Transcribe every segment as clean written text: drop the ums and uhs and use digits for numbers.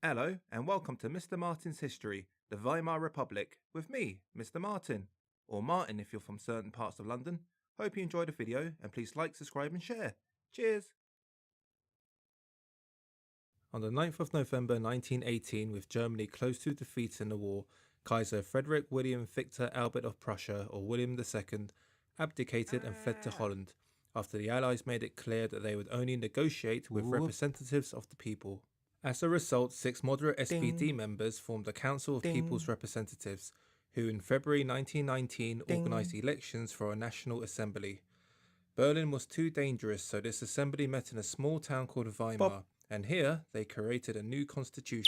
Hello and welcome to Mr. Martin's History, the Weimar Republic, with me, Mr. Martin, or Martin if you're from certain parts of London. Hope you enjoyed the video and please like, subscribe and share. Cheers! On the 9th of November 1918, with Germany close to defeat in the war, Kaiser Frederick William Victor Albert of Prussia, or William II, abdicated and fled to Holland, after the Allies made it clear that they would only negotiate with representatives of the people. As a result, 6 moderate SPD members formed the Council of People's Representatives, who in February 1919 organised elections for a National Assembly. Berlin was too dangerous, so this assembly met in a small town called Weimar, and here they created a new constitution.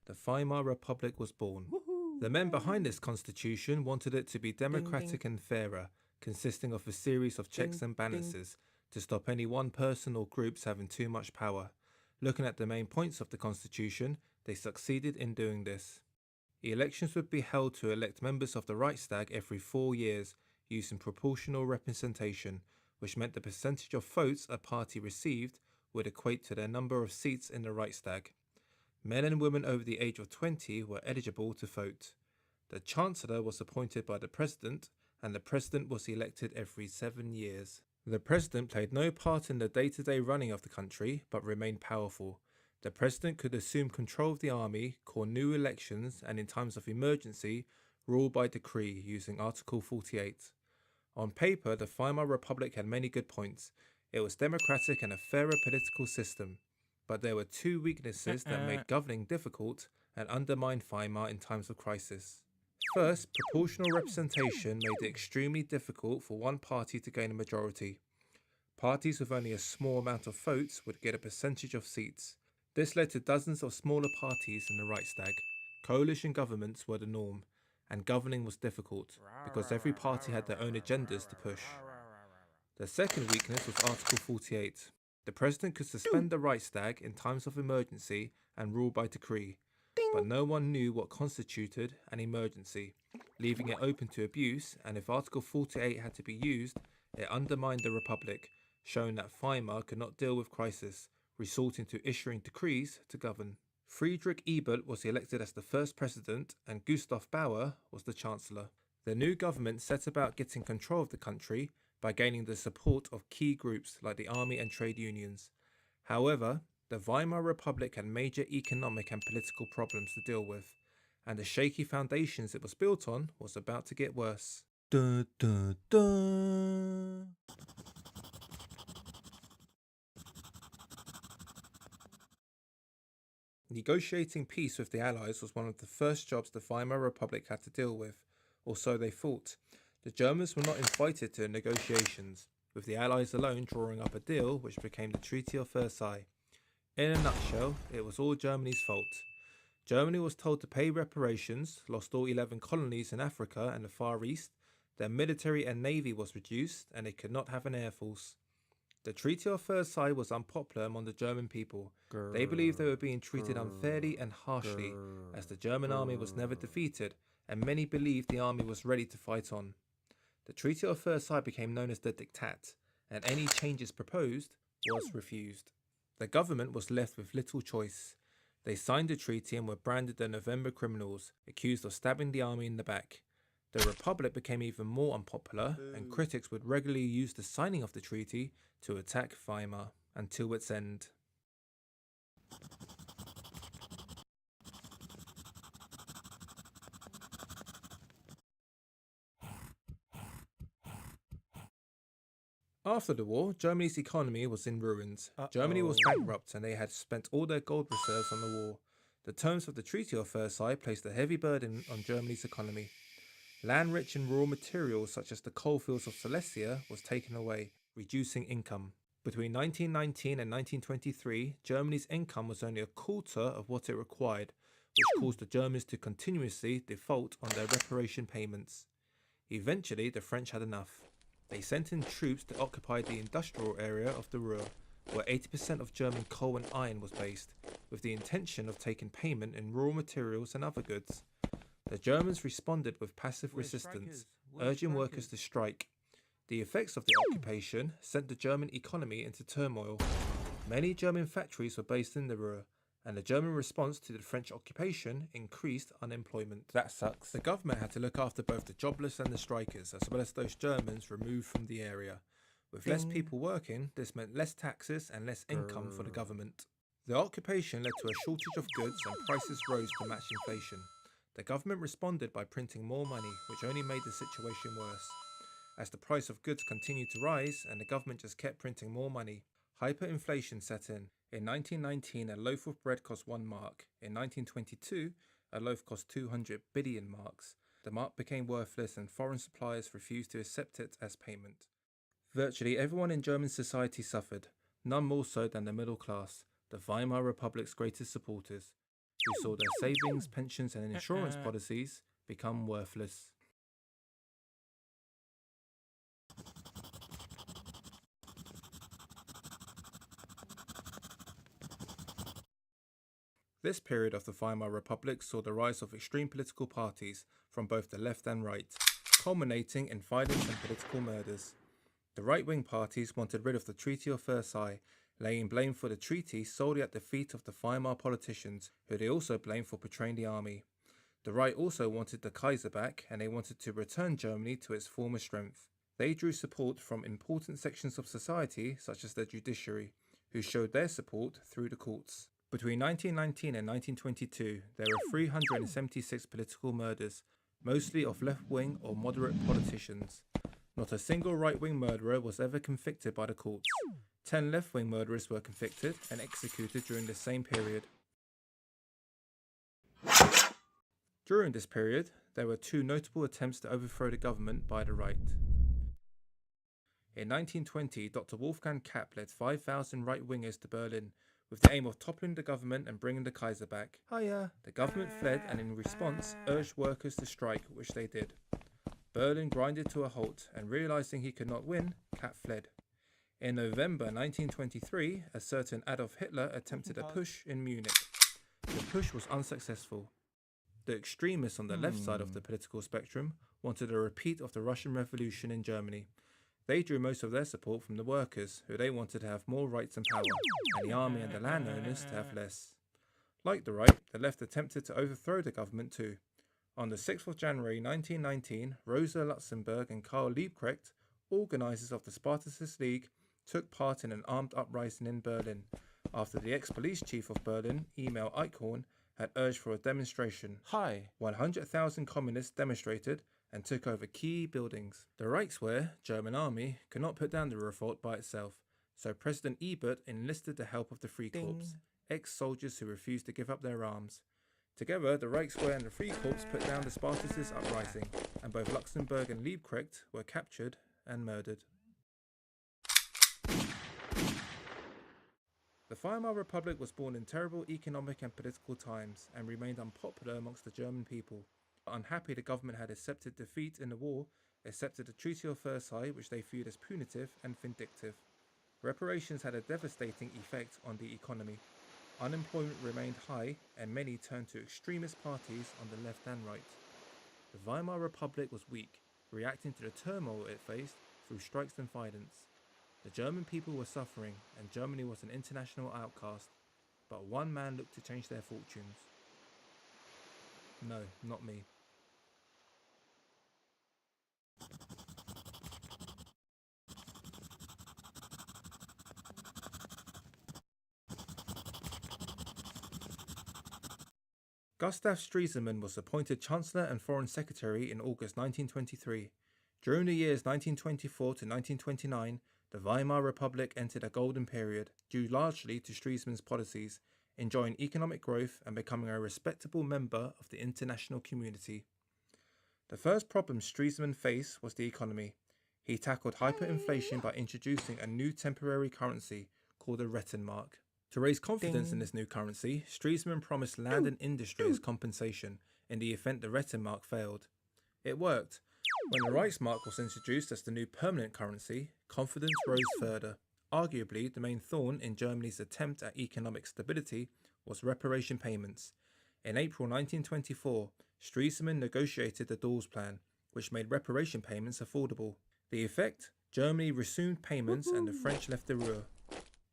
The Weimar Republic was born. The men behind this constitution wanted it to be democratic and fairer, consisting of a series of checks and balances, to stop any one person or groups having too much power. Looking at the main points of the constitution, they succeeded in doing this. Elections would be held to elect members of the Reichstag every 4 years, using proportional representation, which meant the percentage of votes a party received would equate to their number of seats in the Reichstag. Men and women over the age of 20 were eligible to vote. The Chancellor was appointed by the President, and the President was elected every 7 years. The President played no part in the day-to-day running of the country, but remained powerful. The President could assume control of the army, call new elections, and in times of emergency, rule by decree using Article 48. On paper, the Weimar Republic had many good points. It was democratic and a fairer political system. But there were 2 weaknesses that made governing difficult and undermined Weimar in times of crisis. First, proportional representation made it extremely difficult for one party to gain a majority. Parties with only a small amount of votes would get a percentage of seats. This led to dozens of smaller parties in the Reichstag. Coalition governments were the norm, and governing was difficult, because every party had their own agendas to push. The second weakness was Article 48. The President could suspend the Reichstag in times of emergency and rule by decree. But no one knew what constituted an emergency, leaving it open to abuse, and if Article 48 had to be used, it undermined the Republic, showing that Weimar could not deal with crisis, resorting to issuing decrees to govern. Friedrich Ebert was elected as the first president, and Gustav Bauer was the chancellor. The new government set about getting control of the country by gaining the support of key groups like the army and trade unions. However, the Weimar Republic had major economic and political problems to deal with, and the shaky foundations it was built on was about to get worse. Negotiating peace with the Allies was one of the first jobs the Weimar Republic had to deal with, or so they thought. The Germans were not invited to negotiations, with the Allies alone drawing up a deal which became the Treaty of Versailles. In a nutshell, it was all Germany's fault. Germany was told to pay reparations, lost all 11 colonies in Africa and the Far East, their military and navy was reduced, and it could not have an air force. The Treaty of Versailles was unpopular among the German people. They believed they were being treated unfairly and harshly, as the German army was never defeated, and many believed the army was ready to fight on. The Treaty of Versailles became known as the Diktat, and any changes proposed was refused. The government was left with little choice. They signed the treaty and were branded the November criminals, accused of stabbing the army in the back. The Republic became even more unpopular, and critics would regularly use the signing of the treaty to attack Weimar until its end. After the war, Germany's economy was in ruins. Germany was bankrupt and they had spent all their gold reserves on the war. The terms of the Treaty of Versailles placed a heavy burden on Germany's economy. Land rich in raw materials such as the coalfields of Silesia was taken away, reducing income. Between 1919 and 1923, Germany's income was only a quarter of what it required, which caused the Germans to continuously default on their reparation payments. Eventually, the French had enough. They sent in troops to occupy the industrial area of the Ruhr, where 80% of German coal and iron was based, with the intention of taking payment in raw materials and other goods. The Germans responded with passive resistance, urging workers to strike. The effects of the occupation sent the German economy into turmoil. Many German factories were based in the Ruhr, and the German response to the French occupation increased unemployment. That sucks. The government had to look after both the jobless and the strikers, as well as those Germans removed from the area. With less people working, this meant less taxes and less income for the government. The occupation led to a shortage of goods and prices rose to match inflation. The government responded by printing more money, which only made the situation worse. As the price of goods continued to rise and the government just kept printing more money, hyperinflation set in. In 1919, a loaf of bread cost 1 mark. In 1922, a loaf cost 200 billion marks. The mark became worthless and foreign suppliers refused to accept it as payment. Virtually everyone in German society suffered, none more so than the middle class, the Weimar Republic's greatest supporters, who saw their savings, pensions and insurance policies become worthless. This period of the Weimar Republic saw the rise of extreme political parties from both the left and right, culminating in violence and political murders. The right-wing parties wanted rid of the Treaty of Versailles, laying blame for the treaty solely at the feet of the Weimar politicians, who they also blamed for betraying the army. The right also wanted the Kaiser back, and they wanted to return Germany to its former strength. They drew support from important sections of society, such as the judiciary, who showed their support through the courts. Between 1919 and 1922, there were 376 political murders, mostly of left-wing or moderate politicians. Not a single right-wing murderer was ever convicted by the courts. 10 left-wing murderers were convicted and executed during the same period. During this period, there were 2 notable attempts to overthrow the government by the right. In 1920, Dr. Wolfgang Kapp led 5,000 right-wingers to Berlin, with the aim of toppling the government and bringing the Kaiser back. The government fled and in response urged workers to strike, which they did. Berlin grinded to a halt, and realizing he could not win, Kapp fled. In November 1923, a certain Adolf Hitler attempted a push in Munich. The push was unsuccessful. The extremists on the left side of the political spectrum wanted a repeat of the Russian Revolution in Germany. They drew most of their support from the workers, who they wanted to have more rights and power, and the army and the landowners to have less. Like the right, the left attempted to overthrow the government too. On the 6th of January 1919, Rosa Luxemburg and Karl Liebknecht, organisers of the Spartacist League, took part in an armed uprising in Berlin, after the ex-police chief of Berlin, Emil Eichhorn, had urged for a demonstration. 100,000 communists demonstrated and took over key buildings. The Reichswehr, German army, could not put down the revolt by itself, so President Ebert enlisted the help of the Freikorps, ex-soldiers who refused to give up their arms. Together, the Reichswehr and the Freikorps put down the Spartacist uprising, and both Luxemburg and Liebknecht were captured and murdered. The Weimar Republic was born in terrible economic and political times, and remained unpopular amongst the German people. Unhappy the government had accepted defeat in the war, accepted the Treaty of Versailles, which they viewed as punitive and vindictive. Reparations had a devastating effect on the economy. Unemployment remained high, and many turned to extremist parties on the left and right. The Weimar Republic was weak, reacting to the turmoil it faced through strikes and violence. The German people were suffering, and Germany was an international outcast, but one man looked to change their fortunes. No, not me. Gustav Stresemann was appointed Chancellor and Foreign Secretary in August 1923. During the years 1924 to 1929, the Weimar Republic entered a golden period, due largely to Stresemann's policies, enjoying economic growth and becoming a respectable member of the international community. The first problem Stresemann faced was the economy. He tackled hyperinflation by introducing a new temporary currency called the Rentenmark. To raise confidence in this new currency, Stresemann promised land and industry as compensation in the event the Rentenmark failed. It worked. When the Reichsmark was introduced as the new permanent currency, confidence rose further. Arguably, the main thorn in Germany's attempt at economic stability was reparation payments. In April 1924, Stresemann negotiated the Dawes Plan, which made reparation payments affordable. The effect? Germany resumed payments and the French left the Ruhr.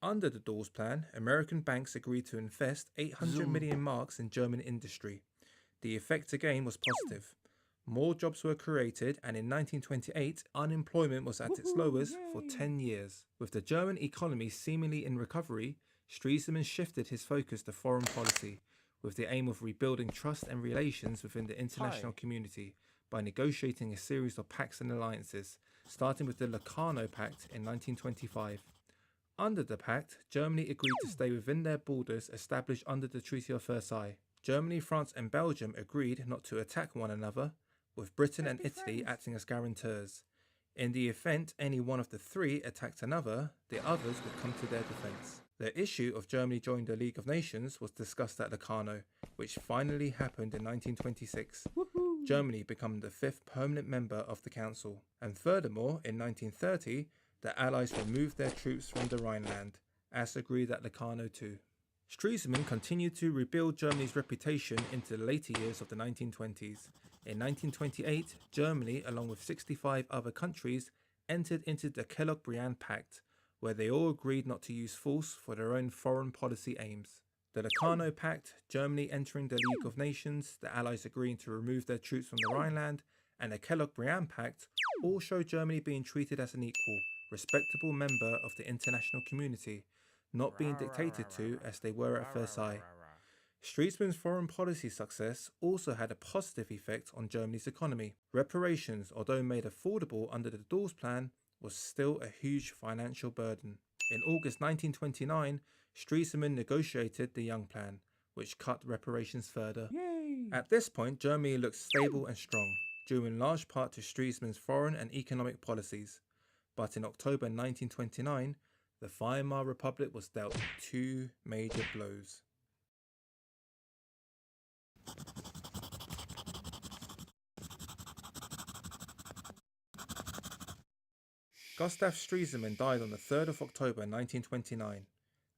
Under the Dawes Plan, American banks agreed to invest 800 million marks in German industry. The effect again was positive. More jobs were created, and in 1928, unemployment was at its lowest for 10 years. With the German economy seemingly in recovery, Stresemann shifted his focus to foreign policy, with the aim of rebuilding trust and relations within the international community by negotiating a series of pacts and alliances, starting with the Locarno Pact in 1925. Under the pact, Germany agreed to stay within their borders established under the Treaty of Versailles. Germany, France and Belgium agreed not to attack one another, with Britain and Italy acting as guarantors. In the event any one of the three attacked another, the others would come to their defence. The issue of Germany joining the League of Nations was discussed at Locarno, which finally happened in 1926. Germany became the 5th permanent member of the Council. And furthermore, in 1930, the Allies removed their troops from the Rhineland, as agreed at Locarno too. Stresemann continued to rebuild Germany's reputation into the later years of the 1920s. In 1928, Germany, along with 65 other countries, entered into the Kellogg-Briand Pact, where they all agreed not to use force for their own foreign policy aims. The Locarno Pact, Germany entering the League of Nations, the Allies agreeing to remove their troops from the Rhineland, and the Kellogg-Briand Pact all show Germany being treated as an equal, respectable member of the international community, not being dictated to as they were at Versailles. Stresemann's foreign policy success also had a positive effect on Germany's economy. Reparations, although made affordable under the Dawes Plan, was still a huge financial burden. In August 1929, Stresemann negotiated the Young Plan, which cut reparations further. Yay! At this point, Germany looked stable and strong, due in large part to Stresemann's foreign and economic policies. But in October 1929, the Weimar Republic was dealt 2 major blows. Gustav Stresemann died on the 3rd of October 1929.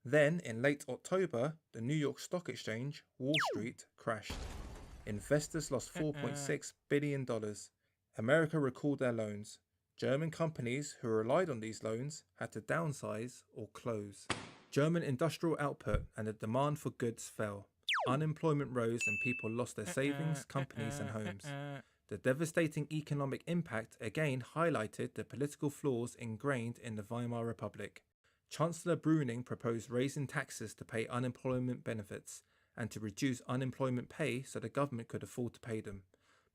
Then, in late October, the New York Stock Exchange, Wall Street, crashed. Investors lost $4.6 billion. America recalled their loans. German companies who relied on these loans had to downsize or close. German industrial output and the demand for goods fell. Unemployment rose and people lost their savings, companies and homes. The devastating economic impact again highlighted the political flaws ingrained in the Weimar Republic. Chancellor Brüning proposed raising taxes to pay unemployment benefits and to reduce unemployment pay so the government could afford to pay them.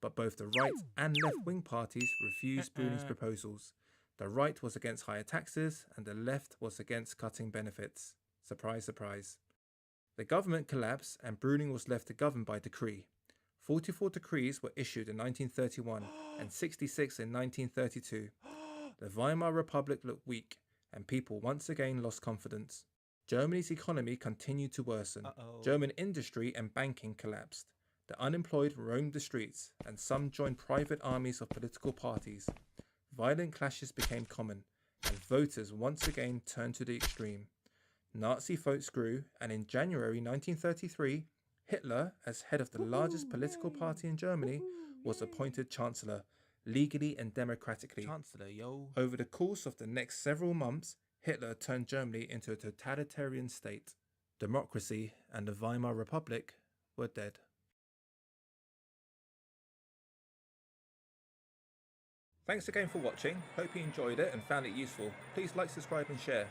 But both the right and left-wing parties refused Brüning's proposals. The right was against higher taxes and the left was against cutting benefits. Surprise, surprise. The government collapsed and Brüning was left to govern by decree. 44 decrees were issued in 1931 and 66 in 1932. The Weimar Republic looked weak and people once again lost confidence. Germany's economy continued to worsen. German industry and banking collapsed. The unemployed roamed the streets and some joined private armies of political parties. Violent clashes became common and voters once again turned to the extreme. Nazi votes grew and in January 1933, Hitler, as head of the largest political party in Germany, was appointed Chancellor, legally and democratically. Over the course of the next several months, Hitler turned Germany into a totalitarian state. Democracy and the Weimar Republic were dead. Thanks again for watching. Hope you enjoyed it and found it useful. Please like, subscribe and share.